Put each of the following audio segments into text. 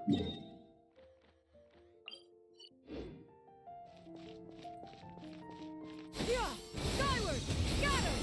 Yeah! Skyward! Scatter!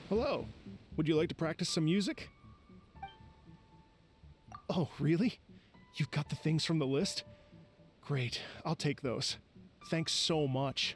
Hello. Would you like to practice some music? Oh, really? You've got the things from the list? Great, I'll take those. Thanks so much.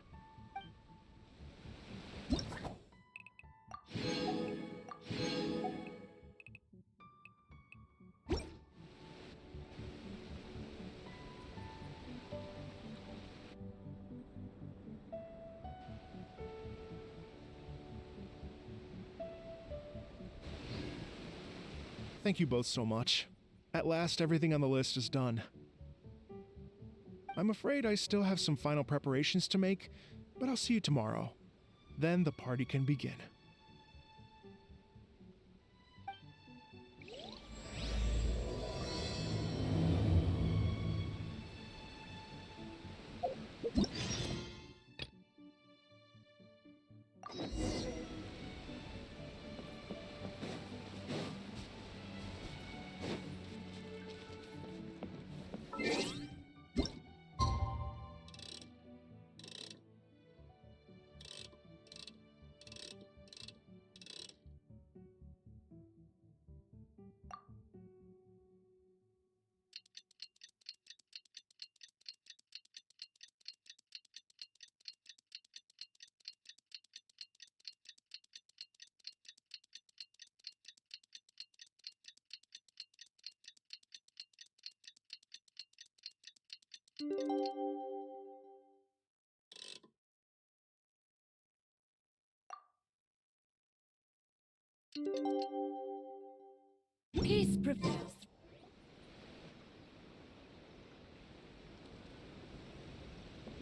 Thank you both so much. At last, everything on the list is done. I'm afraid I still have some final preparations to make, but I'll see you tomorrow. Then the party can begin. Peace prevails.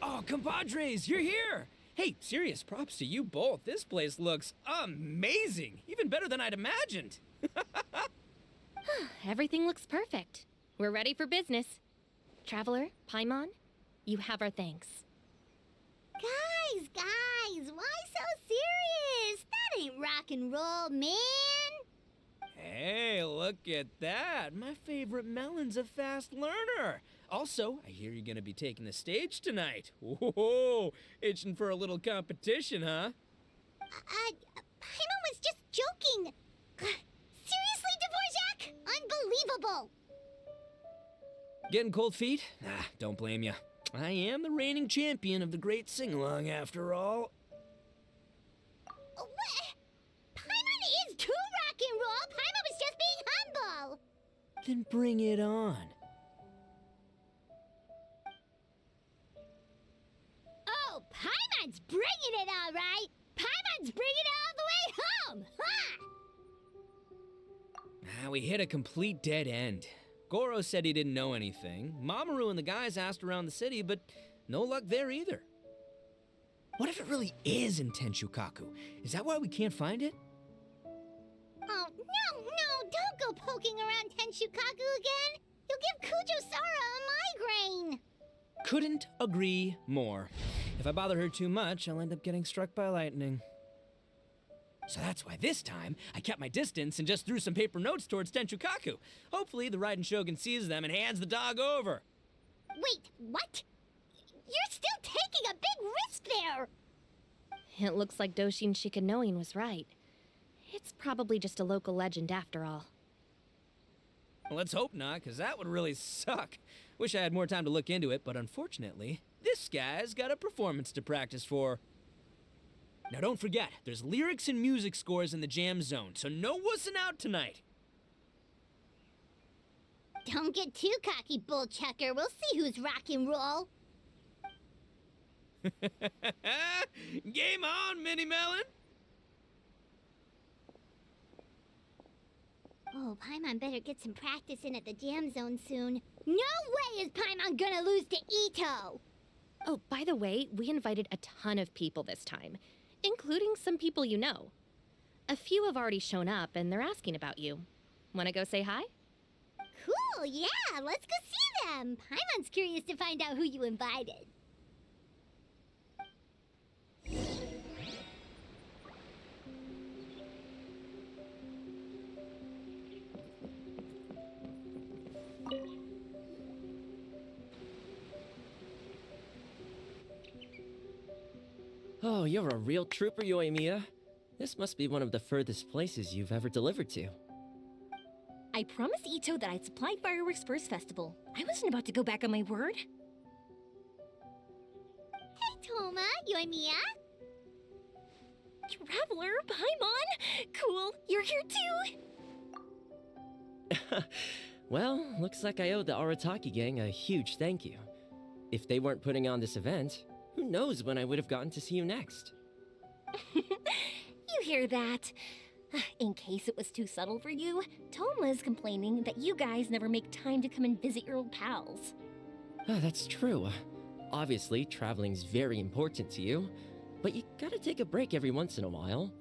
Oh, compadres, you're here! Hey, serious props to you both. This place looks amazing. Even better than I'd imagined. Everything looks perfect. We're ready for business. Traveler, Paimon, you have our thanks. Guys, why so serious? That ain't rock and roll, man. Hey, look at that. My favorite melon's a fast learner. Also, I hear you're gonna be taking the stage tonight. Whoa, itching for a little competition, huh? Paimon was just joking. Seriously, Dvorak? Unbelievable. Getting cold feet? Ah, don't blame ya. I am the reigning champion of the great sing-along after all. What? Paimon is too rock and roll. Paimon was just being humble. Then bring it on. Oh, Paimon's bringing it all right. Paimon's bringing it all the way home. Ha! We hit a complete dead end. Goro said he didn't know anything. Mamoru and the guys asked around the city, but no luck there either. What if it really is in Tenshukaku? Is that why we can't find it? Oh, no, don't go poking around Tenshukaku again. You'll give Kujo-Sara a migraine. Couldn't agree more. If I bother her too much, I'll end up getting struck by lightning. So that's why this time, I kept my distance and just threw some paper notes towards Tenshukaku. Hopefully, the Raiden Shogun sees them and hands the dog over. Wait, what? You're still taking a big risk there! It looks like Doshin Shikanoin was right. It's probably just a local legend after all. Well, let's hope not, because that would really suck. Wish I had more time to look into it, but unfortunately, this guy's got a performance to practice for. Now don't forget, there's lyrics and music scores in the jam zone, so no wussing out tonight. Don't get too cocky, bullchucker. We'll see who's rock and roll. Game on, Mini Melon! Oh, Paimon better get some practice in at the jam zone soon. No way is Paimon gonna lose to Itto! Oh, by the way, we invited a ton of people this time, including some people you know. A few have already shown up, and they're asking about you. Wanna go say hi? Cool, yeah, let's go see them. Paimon's curious to find out who you invited. Oh, you're a real trooper, Yoimiya. This must be one of the furthest places you've ever delivered to. I promised Itto that I'd supply fireworks for his festival. I wasn't about to go back on my word. Hey, Toma, Yoimiya. Traveler, Paimon! Cool, you're here too! Well, looks like I owe the Arataki gang a huge thank you. If they weren't putting on this event, who knows when I would have gotten to see you next. You hear that? In case it was too subtle for you, Toma's complaining that you guys never make time to come and visit your old pals. That's true. Obviously, traveling's very important to you, but you gotta take a break every once in a while.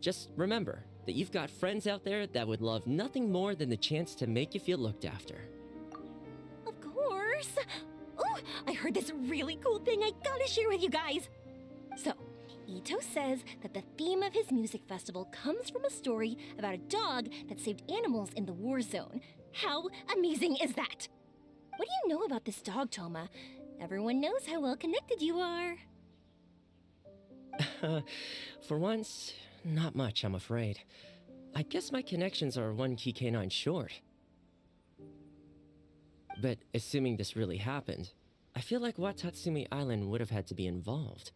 Just remember that you've got friends out there that would love nothing more than the chance to make you feel looked after. Of course! Oh, I heard this really cool thing I gotta share with you guys! So, Itto says that the theme of his music festival comes from a story about a dog that saved animals in the war zone. How amazing is that? What do you know about this dog, Toma? Everyone knows how well connected you are. For once, not much, I'm afraid. I guess my connections are one key canine short. But assuming this really happened, I feel like Watatsumi Island would have had to be involved.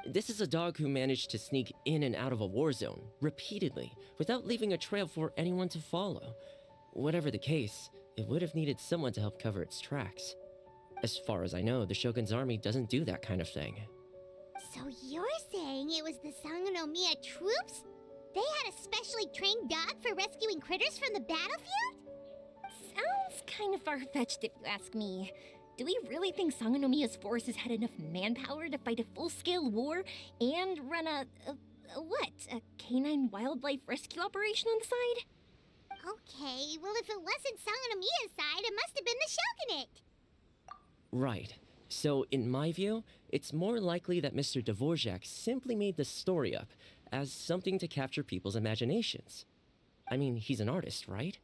This is a dog who managed to sneak in and out of a war zone, repeatedly, without leaving a trail for anyone to follow. Whatever the case, it would have needed someone to help cover its tracks. As far as I know, the Shogun's army doesn't do that kind of thing. So you're saying it was the Sangonomiya troops? They had a specially trained dog for rescuing critters from the battlefield? Sounds kind of far-fetched if you ask me. Do we really think Sangonomiya's forces had enough manpower to fight a full-scale war and run a canine wildlife rescue operation on the side? Okay, well if it wasn't Sangonomiya's side, it must have been the Shogunate. Right. So, in my view, it's more likely that Mr. Dvorak simply made the story up as something to capture people's imaginations. I mean, he's an artist, right?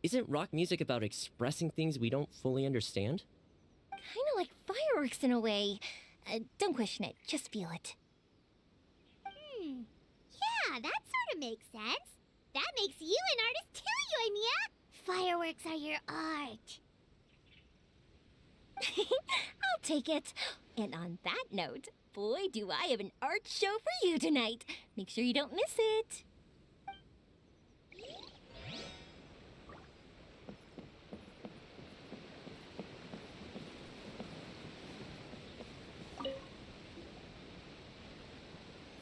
Isn't rock music about expressing things we don't fully understand? Kinda like fireworks in a way. Don't question it, just feel it. Yeah, that sort of makes sense. That makes you an artist too, Yoimiya. Fireworks are your art. I'll take it. And on that note, boy, do I have an art show for you tonight. Make sure you don't miss it.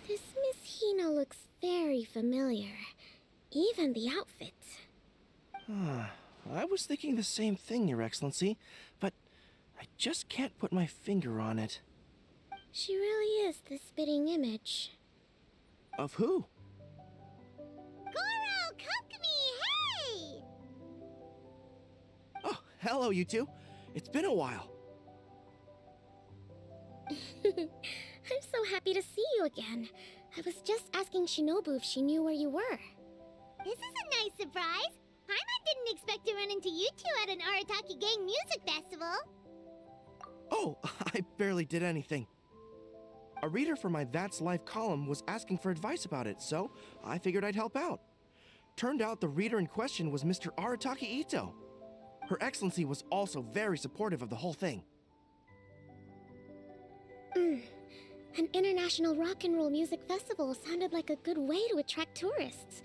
This Miss Hina looks very familiar. Even the outfit. I was thinking the same thing, Your Excellency, but I just can't put my finger on it. She really is the spitting image. Of who? Goro, Kokomi, hey! Oh, hello, you two. It's been a while. I'm so happy to see you again. I was just asking Shinobu if she knew where you were. This is a nice surprise. Paimon didn't expect to run into you two at an Arataki Gang music festival. Oh, I barely did anything. A reader for my That's Life column was asking for advice about it, so I figured I'd help out. Turned out the reader in question was Mr. Arataki Itto. Her Excellency was also very supportive of the whole thing. An international rock and roll music festival sounded like a good way to attract tourists.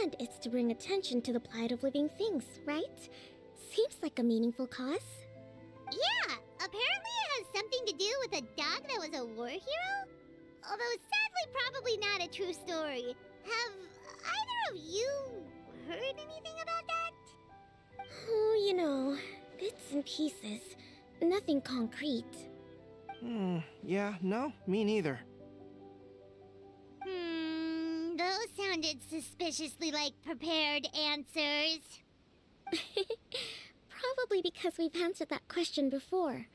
And it's to bring attention to the plight of living things, right? Seems like a meaningful cause. Yeah, apparently it has something to do with a dog that was a war hero? Although sadly probably not a true story. Have either of you heard anything about that? Oh, you know, bits and pieces. Nothing concrete. Yeah, no, me neither. Those sounded suspiciously like prepared answers. Probably because we've answered that question before.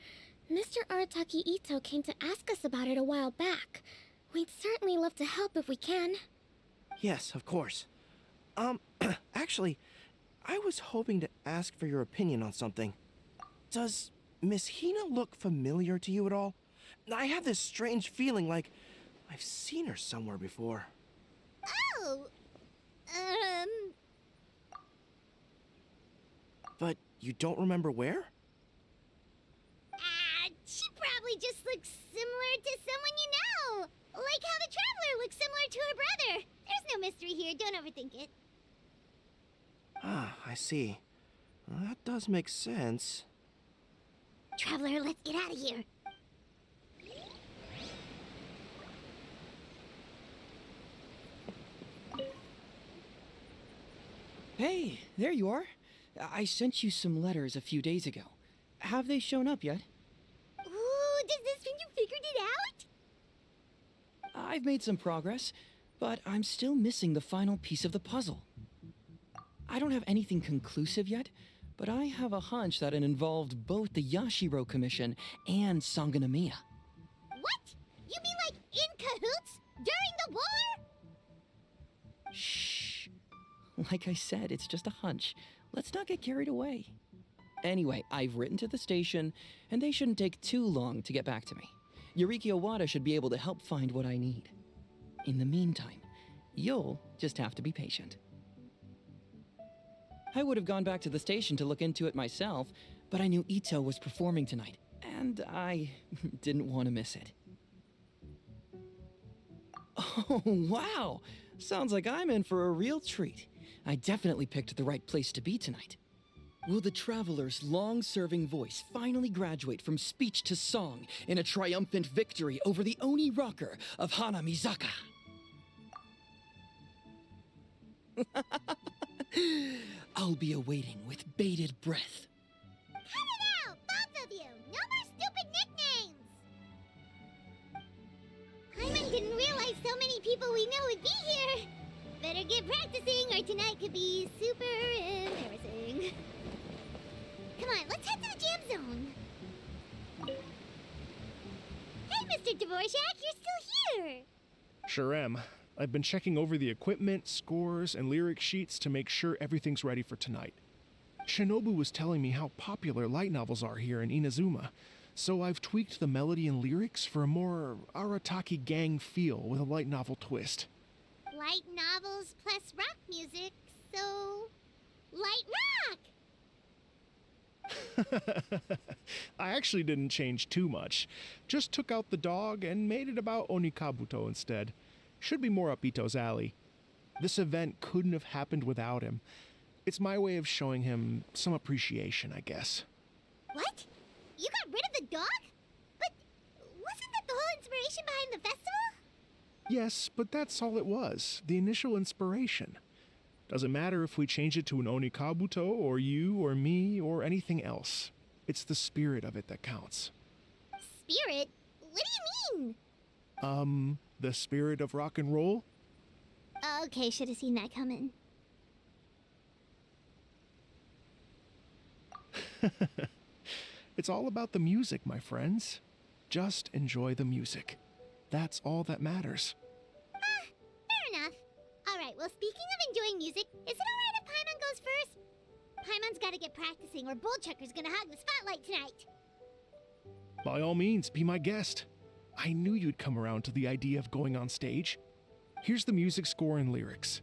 Mr. Arataki Itto came to ask us about it a while back. We'd certainly love to help if we can. Yes, of course. Actually, I was hoping to ask for your opinion on something. Does Miss Hina look familiar to you at all? I have this strange feeling like I've seen her somewhere before. Oh, But you don't remember where? she probably just looks similar to someone you know. Like how the Traveler looks similar to her brother. There's no mystery here, don't overthink it. Ah, I see. Well, that does make sense. Traveler, let's get out of here. Hey, there you are. I sent you some letters a few days ago. Have they shown up yet? Ooh, does this mean you figured it out? I've made some progress, but I'm still missing the final piece of the puzzle. I don't have anything conclusive yet, but I have a hunch that it involved both the Yashiro Commission and Sangonomiya. What? You mean like in cahoots? During the war? Shh. Like I said, it's just a hunch. Let's not get carried away. Anyway, I've written to the station, and they shouldn't take too long to get back to me. Yuriki Owada should be able to help find what I need. In the meantime, you'll just have to be patient. I would have gone back to the station to look into it myself, but I knew Itto was performing tonight, and I didn't want to miss it. Oh, wow! Sounds like I'm in for a real treat. I definitely picked the right place to be tonight. Will the traveler's long-serving voice finally graduate from speech to song in a triumphant victory over the Oni rocker of Hanamizaka? I'll be awaiting with bated breath. Cut it out, both of you! No more stupid nicknames! Paimon didn't realize so many people we know would be here. Better get practicing or tonight could be super embarrassing. Come on, let's head to the jam zone. Hey, Mr. Dvorak, you're still here! Sure am. I've been checking over the equipment, scores, and lyric sheets to make sure everything's ready for tonight. Shinobu was telling me how popular light novels are here in Inazuma, so I've tweaked the melody and lyrics for a more Arataki gang feel with a light novel twist. Light novels plus rock music, so... light rock! I actually didn't change too much. Just took out the dog and made it about Onikabuto instead. Should be more up Ito's alley. This event couldn't have happened without him. It's my way of showing him some appreciation, I guess. What? You got rid of the dog? But wasn't that the whole inspiration behind the festival? Yes, but that's all it was. The initial inspiration. Doesn't matter if we change it to an Onikabuto, or you, or me, or anything else. It's the spirit of it that counts. Spirit? What do you mean? The spirit of rock and roll? Okay, should have seen that coming. It's all about the music, my friends. Just enjoy the music. That's all that matters. Fair enough. Alright, well, speaking of enjoying music, is it alright if Paimon goes first? Paimon's gotta get practicing, or Bullchucker's gonna hog the spotlight tonight. By all means, be my guest. I knew you'd come around to the idea of going on stage. Here's the music score and lyrics.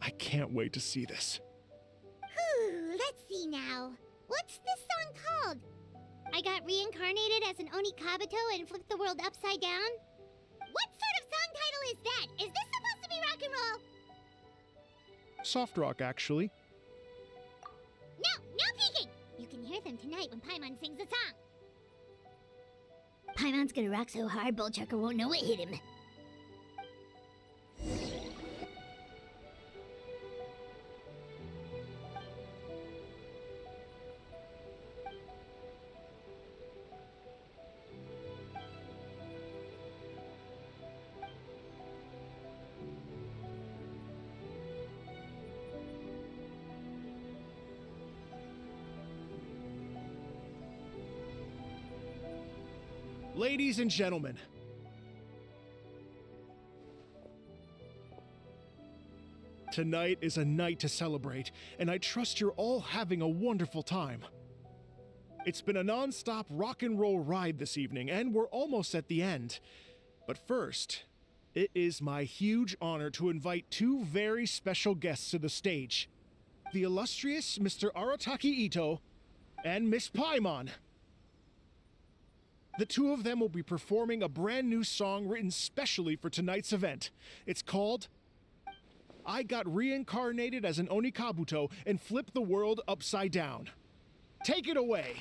I can't wait to see this. Whew, let's see now. What's this song called? I got reincarnated as an Onikabuto and flipped the world upside down? What sort of song title is that? Is this supposed to be rock and roll? Soft rock, actually. No peeking! You can hear them tonight when Paimon sings the song. Paimon's gonna rock so hard, Bullchucker won't know what hit him. Ladies and gentlemen, tonight is a night to celebrate, and I trust you're all having a wonderful time. It's been a non-stop rock and roll ride this evening, and we're almost at the end. But first, it is my huge honor to invite two very special guests to the stage. The illustrious Mr. Arataki Itto and Miss Paimon. The two of them will be performing a brand new song written specially for tonight's event. It's called I Got Reincarnated as an Onikabuto and Flipped the World Upside Down. Take it away!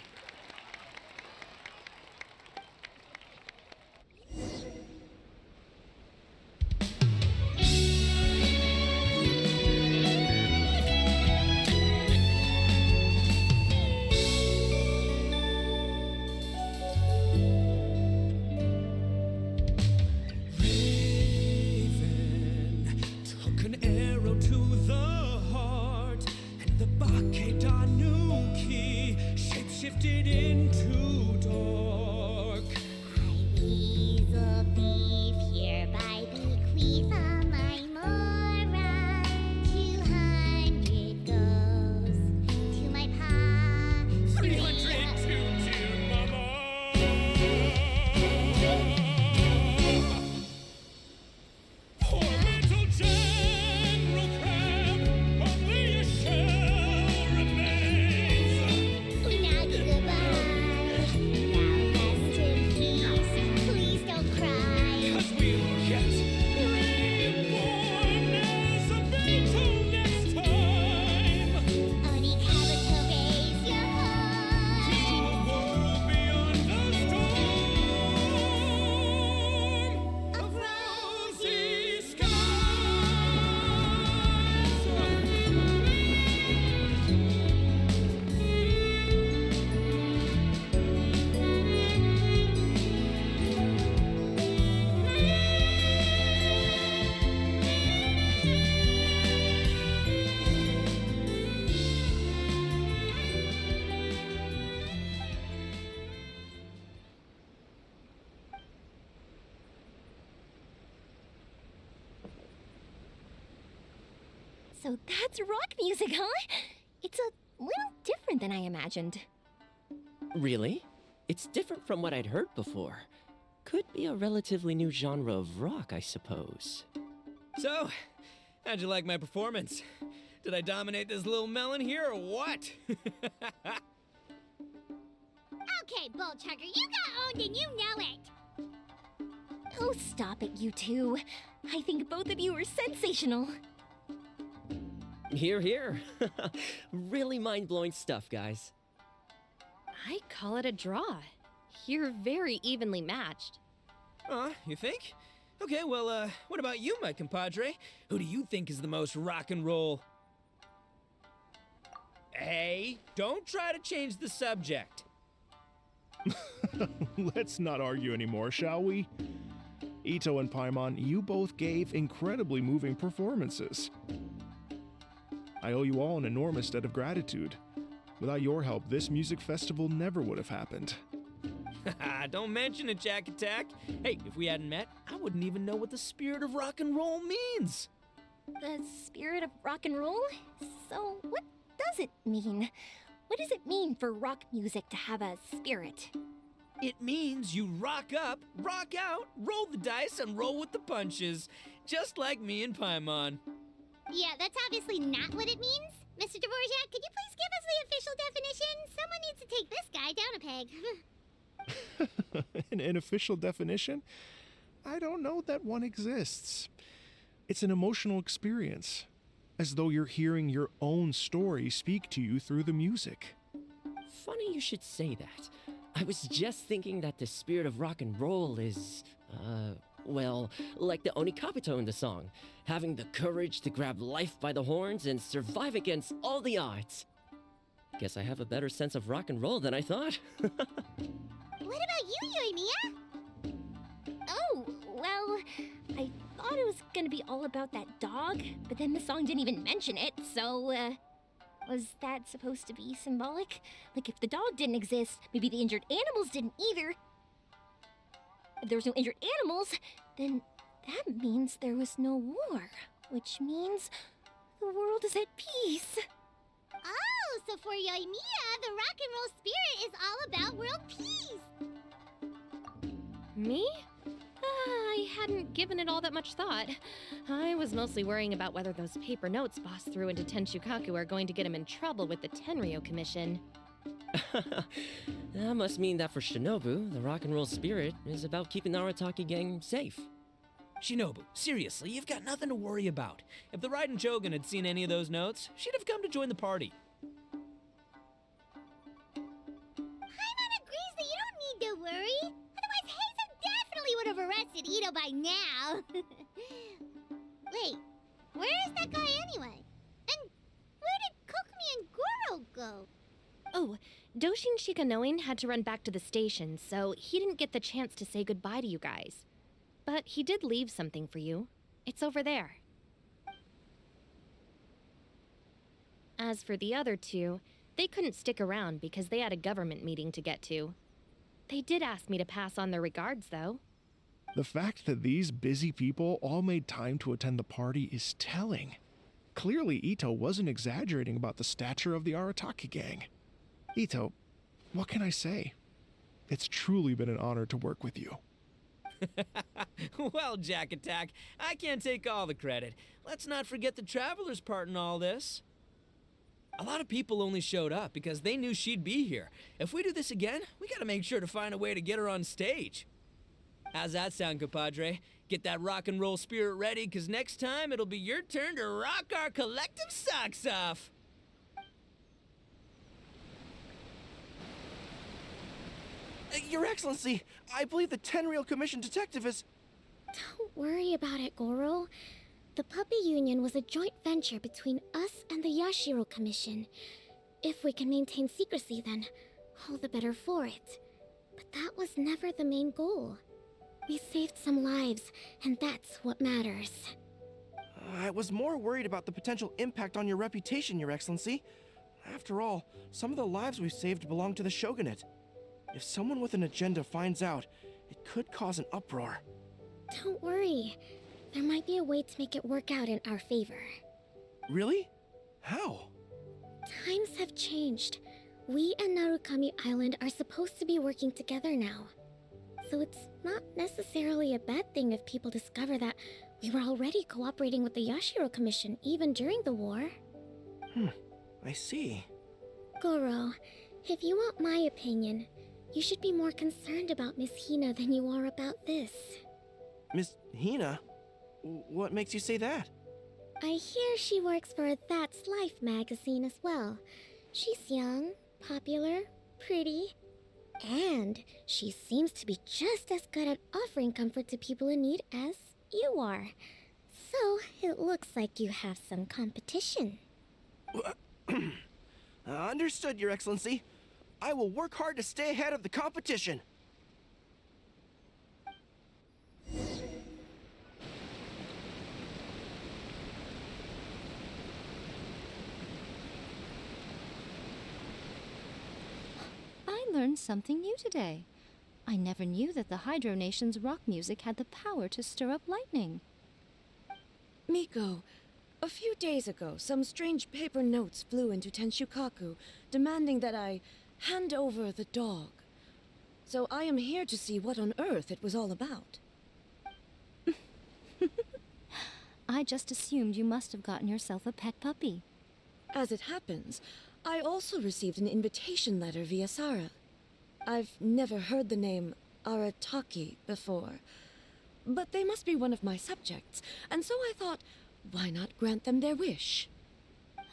So that's rock music, huh? It's a little different than I imagined. Really? It's different from what I'd heard before. Could be a relatively new genre of rock, I suppose. So, how'd you like my performance? Did I dominate this little melon here or what? Okay, Bull Chugger, you got owned and you know it. Oh, stop it, you two. I think both of you are sensational. Here, here. Really mind-blowing stuff, guys. I call it a draw. You're very evenly matched. You think? Okay, well, what about you, my compadre? Who do you think is the most rock and roll? Hey, don't try to change the subject. Let's not argue anymore, shall we? Itto and Paimon, you both gave incredibly moving performances. I owe you all an enormous debt of gratitude. Without your help, this music festival never would have happened. Don't mention it, Jack Attack. Hey, if we hadn't met, I wouldn't even know what the spirit of rock and roll means. The spirit of rock and roll? So, what does it mean? What does it mean for rock music to have a spirit? It means you rock up, rock out, roll the dice, and roll with the punches. Just like me and Paimon. Yeah, that's obviously not what it means. Mr. Dvorak, could you please give us the official definition? Someone needs to take this guy down a peg. An official definition? I don't know that one exists. It's an emotional experience, as though you're hearing your own story speak to you through the music. Funny you should say that. I was just thinking that the spirit of rock and roll is, well, like the Onikapito in the song, having the courage to grab life by the horns and survive against all the odds. Guess I have a better sense of rock and roll than I thought. What about you, Yoimiya? Oh, well, I thought it was gonna be all about that dog, but then the song didn't even mention it, so, was that supposed to be symbolic? Like, if the dog didn't exist, maybe the injured animals didn't either. If there was no injured animals, then that means there was no war, which means the world is at peace. Oh, so for Yoimiya, the rock and roll spirit is all about world peace. Me? I hadn't given it all that much thought. I was mostly worrying about whether those paper notes Boss threw into Tenshukaku are going to get him in trouble with the Tenryo Commission. That must mean that for Shinobu, the rock and roll spirit is about keeping the Arataki gang safe. Shinobu, seriously, you've got nothing to worry about. If the Raiden Shogun had seen any of those notes, she'd have come to join the party. Paimon agrees that you don't need to worry. Otherwise, Heizo definitely would have arrested Itto by now. Wait, where is that guy anyway? And where did Kokumi and Goro go? Oh, Doshin Shikanoin had to run back to the station, so he didn't get the chance to say goodbye to you guys. But he did leave something for you. It's over there. As for the other two, they couldn't stick around because they had a government meeting to get to. They did ask me to pass on their regards, though. The fact that these busy people all made time to attend the party is telling. Clearly, Itto wasn't exaggerating about the stature of the Arataki gang. Itto, what can I say? It's truly been an honor to work with you. Well, Jack Attack, I can't take all the credit. Let's not forget the Traveler's part in all this. A lot of people only showed up because they knew she'd be here. If we do this again, we gotta make sure to find a way to get her on stage. How's that sound, compadre? Get that rock and roll spirit ready, because next time it'll be your turn to rock our collective socks off. Your Excellency, I believe the Tenryo Commission detective is... Don't worry about it, Goro. The Puppy Union was a joint venture between us and the Yashiro Commission. If we can maintain secrecy, then all the better for it. But that was never the main goal. We saved some lives, and that's what matters. I was more worried about the potential impact on your reputation, Your Excellency. After all, some of the lives we've saved belong to the Shogunate. If someone with an agenda finds out, it could cause an uproar. Don't worry. There might be a way to make it work out in our favor. Really? How? Times have changed. We and Narukami Island are supposed to be working together now. So it's not necessarily a bad thing if people discover that we were already cooperating with the Yashiro Commission even during the war. I see. Goro, if you want my opinion, you should be more concerned about Miss Hina than you are about this. Miss Hina? What makes you say that? I hear she works for That's Life magazine as well. She's young, popular, pretty, and she seems to be just as good at offering comfort to people in need as you are. So it looks like you have some competition. Understood, Your Excellency. I will work hard to stay ahead of the competition. I learned something new today. I never knew that the Hydro Nation's rock music had the power to stir up lightning. Miko, a few days ago, some strange paper notes flew into Tenshukaku, demanding that I hand over the dog. So I am here to see what on earth it was all about. I just assumed you must have gotten yourself a pet puppy. As it happens, I also received an invitation letter via Sara. I've never heard the name Arataki before, but they must be one of my subjects, and so I thought, why not grant them their wish?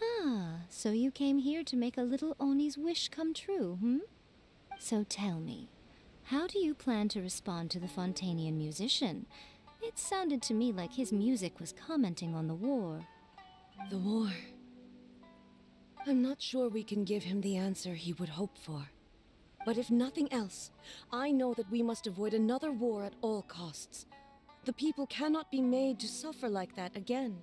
Ah, so you came here to make a little Oni's wish come true, hmm? So tell me, how do you plan to respond to the Fontanian musician? It sounded to me like his music was commenting on the war. The war. I'm not sure we can give him the answer he would hope for. But if nothing else, I know that we must avoid another war at all costs. The people cannot be made to suffer like that again.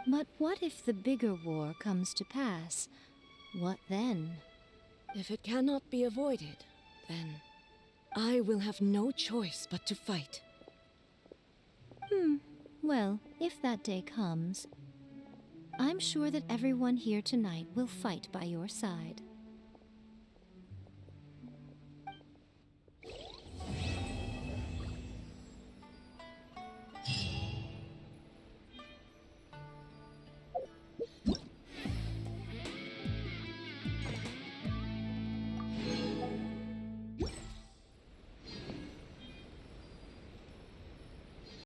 But what if the bigger war comes to pass? What then? If it cannot be avoided, then I will have no choice but to fight. Well, if that day comes, I'm sure that everyone here tonight will fight by your side.